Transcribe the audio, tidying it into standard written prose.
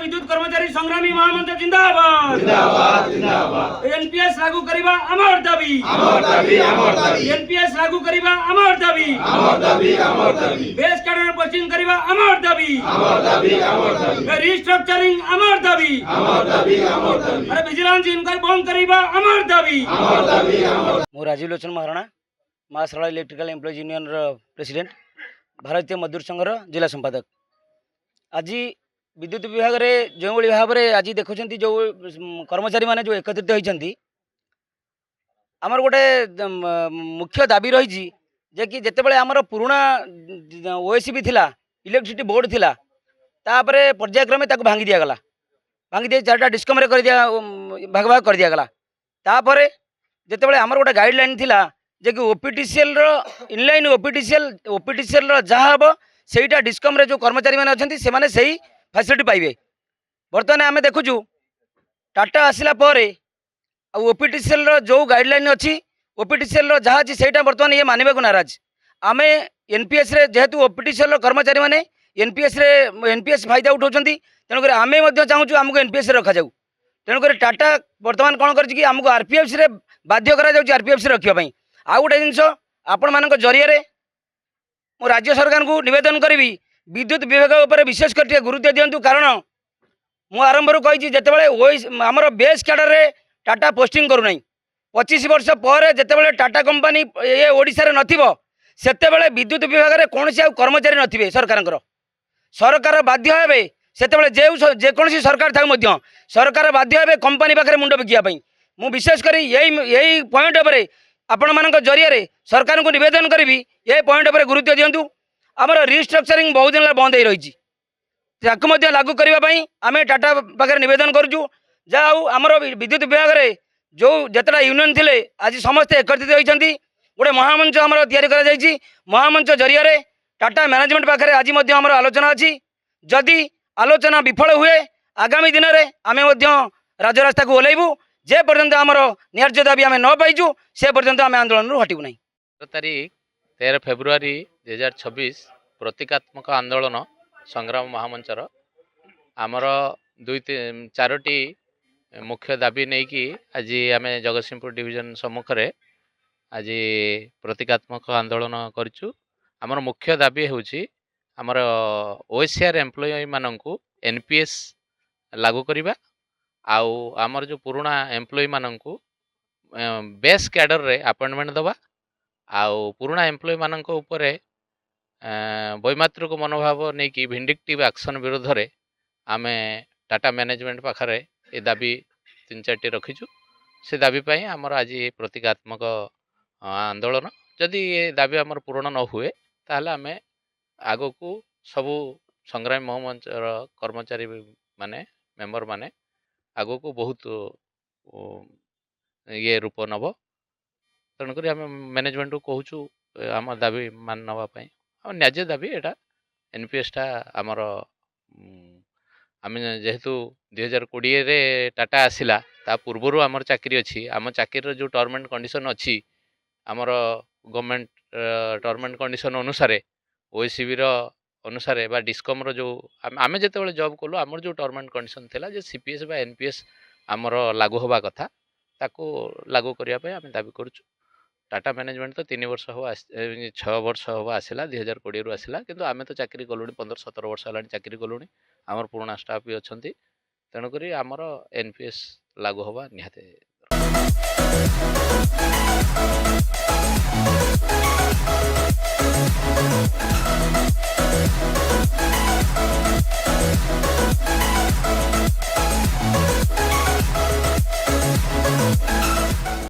विद्युत कर्मचारी संग्रामी महामंच जिंदाबाद जिंदाबाद जिंदाबाद एनपीएस लागू करिबा अमर दाबी एनपीएस लागू करिबा अमर दाबी बेस कैडर पोस्टिंग करिबा अमर दाबी रिस्ट्रक्चरिंग अमर दाबी अरे विजिलेंस इनक्वायरी बंद करिबा अमर दाबी मु राजीव लोचन महाराणा माँ सरला इलेक्ट्रिकल एम्प्लॉइज यूनियन प्रेसिडेंट भारतीय मजदूर संघर जिला संपादक। आज विद्युत विभाग में जो भाव में आज देखुं जो कर्मचारी मैंने जो एकत्रित होती आमर गोटे मुख्य दाबी रही जे कि जितेबाला आमर पुराणा ओएसबी थिला इलेक्ट्रिसिटी बोर्ड थिला तापरे पर्यायक्रमे भांगी दिगला भांगी दी 4टा डिस्कम कर दिया भाग भाग कर दिगला तापर जितेबाला आमर गोटे गाइडलाइन थिला जे कि ओपीटीसीएल इनलाइन ओपीटीसीएल जहाँ हम सेटा डिस्कम जो कर्मचारी मैंने अच्छा से सही फैसिलिटी पाइबे। बर्तमान आम देखुचु टाटा आसला ओपीटीसीएल जो गाइडलाइन अच्छी ओपीटीसीएल जहाँ अच्छी से बर्तमान ये मानवा को नाराज आम एनपीएस जेहेतु ओपीटीसीएल कर्मचारी मैंने एनपीएस फायदा उठाऊँ तेणुक आम चाहूँ आमको एनपीएस रखा जाऊ तेणुक टाटा बर्तमान कौन करमको आरपीएफ से बाध्य करा आरपीएफ से रखापी आउ गोटे जिनस आपण मान जरिए मो राज्य सरकार को निवेदन करी विद्युत विभाग उपर विशेष कर गुरुत्व दिंतु कारण मु आरंभ कही जितेबाला आमर बेस कैडर रे टाटा पोस्टिंग करूना 25 वर्ष पर जितेबाला टाटा कंपनी ये ओडिशा नथिबो सेतेबाला विद्युत विभाग में कौन कर्मचारी नथिबे सरकार बाध्य हेबे सेतेबाला जेकोसी सरकार था सरकार बाध्य हेबे कंपनी पाखे मुंड बिकियापाई मु विशेष करी यही पॉइंट उपर आपण मान जरिए सरकार को निवेदन करी ये पॉइंट उपर गुरुत्व दिंतु आमर रिस्ट्रक्चरिंग बहुत दिन बंद हो रही लागू करने आम टाटा पाखे निवेदन करुँ जहाँ आमर विद्युत विभाग में जो जितेटा यूनियन थे आज समस्ते एकत्रित होती गोटे महामंच आम या महामंच जरिए टाटा मैनेजमेंट पाखे आज आमर आलोचना अच्छी जदि आलोचना विफल हुए आगामी दिन में आम राजरास्ता को ओह्लैबू जे पर्यंत आमर न्याय्य दाबी आम न पाइचु से पर्यंत आम आंदोलन हटू ना। तारीख 13 फेब्रुआरी 2026 प्रतीकात्मक आंदोलन संग्राम महामंचर आमर 4टी मुख्य दाबी नहीं कि आज आम जगतसिंहपुर डिविजन सम्मुख में आज प्रतीकात्मक आंदोलन करूँ। आमर मुख्य दाबी होची आमर ओएसआर एम्प्लॉय माननकु एनपीएस लागू करिबा आउ आमर जो पुराना एम्प्लॉय माननकु बेस कैडर रे अपॉइंटमेंट दबा आउ पुराना एम्प्लॉय माननक उपरे वैमात्रिक मनोभाव नहीं कि विंडिक्टिव एक्शन विरोध रे आमे टाटा मैनेजमेंट पाखरे ये दाबी 3-4टी रखीचु से दाबी पाई आमर आज प्रतीकात्मक आंदोलन जदि ये दाबी आमर पूर्ण न हुए ताहले आमे आगो को सबू संग्राम महामंचर कर्मचारी माने मेंबर माने आगो को बहुत ये रूप नब तेणुक आम मैनेजमेंट को कहूँ आम दाबी मान नापी आम न्याज्य दाबी एटा एनपीएस टा आमर आम जेहेतु 2020 रे टाटा आसिला ता पूर्वर आमर चाकरी अच्छी आम चाकरी जो टर्म एंड कंडीशन अच्छी आमर गवर्नमेंट टर्म एंड कंडीशन अनुसार ओएसबी अनुसार बा डिस्कम जो आम जिते जॉब कलु आमर जो टर्म एंड कंडीशन थिला जे सीपीएस बा एनपीएस आमर लागू होबा कथा ताको लागू करने आम दाबी करुचु। टाटा मैनेजमेंट तो 3 वर्ष हम 6 वर्ष हम आसला 2020 रु आसला किंतु आम तो चाकरी कलुनी 15-17 वर्ष है चाकरी कलुनी आमर पुराना स्टाफ भी अच्छा तेणुक आमर एनपीएस लागू होबा निहाते